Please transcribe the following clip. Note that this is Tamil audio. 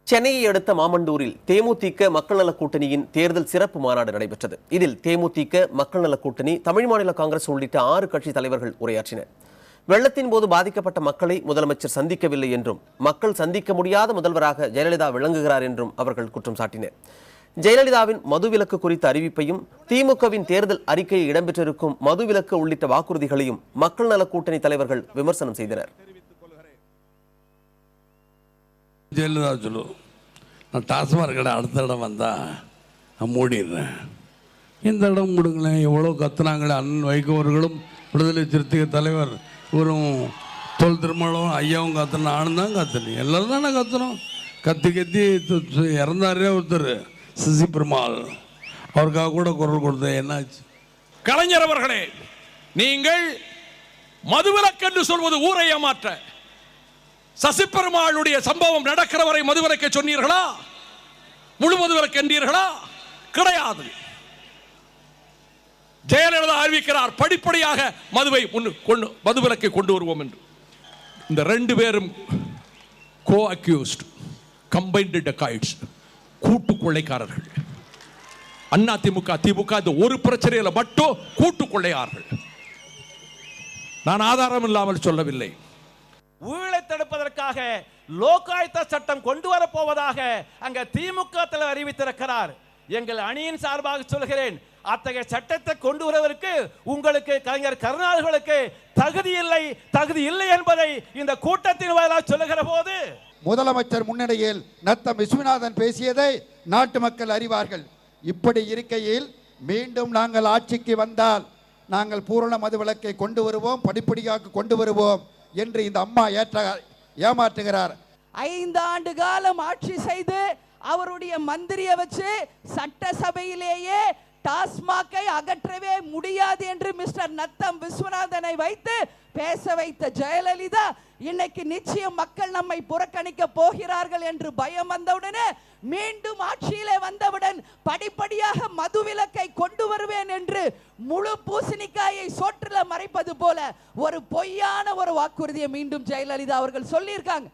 சென்னையை அடுத்த மாமண்டூரில் தேமுதிக மக்கள் நல கூட்டணியின் தேர்தல் சிறப்பு மாநாடு நடைபெற்றது. இதில் தேமுதிக மக்கள் நல கூட்டணி, தமிழ் மாநில காங்கிரஸ் உள்ளிட்ட 6 கட்சி தலைவர்கள் உரையாற்றினர். வெள்ளத்தின் போது பாதிக்கப்பட்ட மக்களை முதலமைச்சர் சந்திக்கவில்லை என்றும், மக்கள் சந்திக்க முடியாத முதல்வராக ஜெயலலிதா விளங்குகிறார் என்றும் அவர்கள் குற்றம் சாட்டினர். ஜெயலலிதாவின் மதுவிலக்கு குறித்த அறிவிப்பையும், திமுகவின் தேர்தல் அறிக்கையில் இடம்பெற்றிருக்கும் மதுவிலக்கு உள்ளிட்ட வாக்குறுதிகளையும் மக்கள் நல கூட்டணி தலைவர்கள் விமர்சனம் செய்தனர். ஜெயலலிதா சொல்லுவோம், நான் டாஸ்மாக் கடை அடுத்த இடம் வந்தால் நான் மூடிடுறேன், இந்த இடம் கொடுங்களேன். எவ்வளோ கத்துனாங்களே அண்ணன் வைகோவர்களும் விடுதலை சிறுத்தைகள் தலைவர் இவரும் தொல் திருமணம் ஐயாவும் கத்துன, நானும் தான் கத்துனேன், எல்லோரும் தானே கத்துனோம். கத்தி கத்தி இறந்தாரே ஒருத்தர் சிசி பெருமாள், அவருக்காக கூட குரல் கொடுத்த என்னாச்சு? கலைஞர் அவர்களே, நீங்கள் மதுவிலக்கு என்று சொல்வது ஊரை ஏமாற்ற. சசிபெருமாளுடைய சம்பவம் நடக்கிற வரை மதுவிலக்கை சொன்னீர்களா? முழு மதுவிலக்கு என்றீர்களா? கிடையாது. ஜெயலலிதா அறிவிக்கிறார், படிப்படியாக மதுவிலக்கை கொண்டு வருவோம் என்று. இந்த 2 பேரும் கோ அக்யூஸ்ட், கம்பைன்டு டெக்காய்ட்ஸ், கூட்டு கொள்ளைக்காரர்கள். அண்ணா திமுக திமுக இந்த ஒரு பிரச்சனையில் மட்டும் கூட்டு கொள்ளையார்கள். நான் ஆதாரம் இல்லாமல் சொல்லவில்லை. ஊழலை தடுப்பதற்காக லோகாயுக்தா சட்டம் கொண்டு வரப்போவதாக அங்க திமுக தலைவர் அறிவித்திருக்கிறார். எங்கள் அணியின் சார்பாக சொல்கிறேன், அத்தகைய சட்டத்தை கொண்டு வருவதற்கு உங்களுக்கு கலைஞர் கருணாநிதிகளுக்கு தகுதி இல்லை என்பதை இந்த கூட்டத்தின் வாயிலாக சொல்லுகிற போது, முதலமைச்சர் முன்னிலையில் நத்தம் விஸ்வநாதன் பேசியதை நாட்டு மக்கள் அறிவார்கள். இப்படி இருக்கையில் மீண்டும் நாங்கள் ஆட்சிக்கு வந்தால் நாங்கள் பூரண மதுவிலக்கை கொண்டு வருவோம், படிப்படியாக கொண்டு வருவோம் என்று இந்த அம்மா ஏமாற்றுகிறார். 5 ஆண்டு காலம் ஆட்சி செய்து அவருடைய மந்திரியை வச்சு சட்டசபையிலேயே டாஸ்மாகை அகற்றவே முடியாது என்று மிஸ்டர் நத்தம் விஸ்வநாதனை வைத்து பேச வைத்த ஜெயலலிதா இன்னைக்கு நிச்சயம் மக்கள் நம்மை புறக்கணிக்க போகிறார்கள் என்று பயம் வந்தவுடனே மீண்டும் ஆட்சியிலே வந்தவுடன் படிப்படியாக மதுவிலக்கை கொண்டு வருவேன் என்று முழு பூசணிக்காயை சோற்றில மறைப்பது போல ஒரு பொய்யான ஒரு வாக்குறுதியை மீண்டும் ஜெயலலிதா அவர்கள் சொல்லியிருக்காங்க.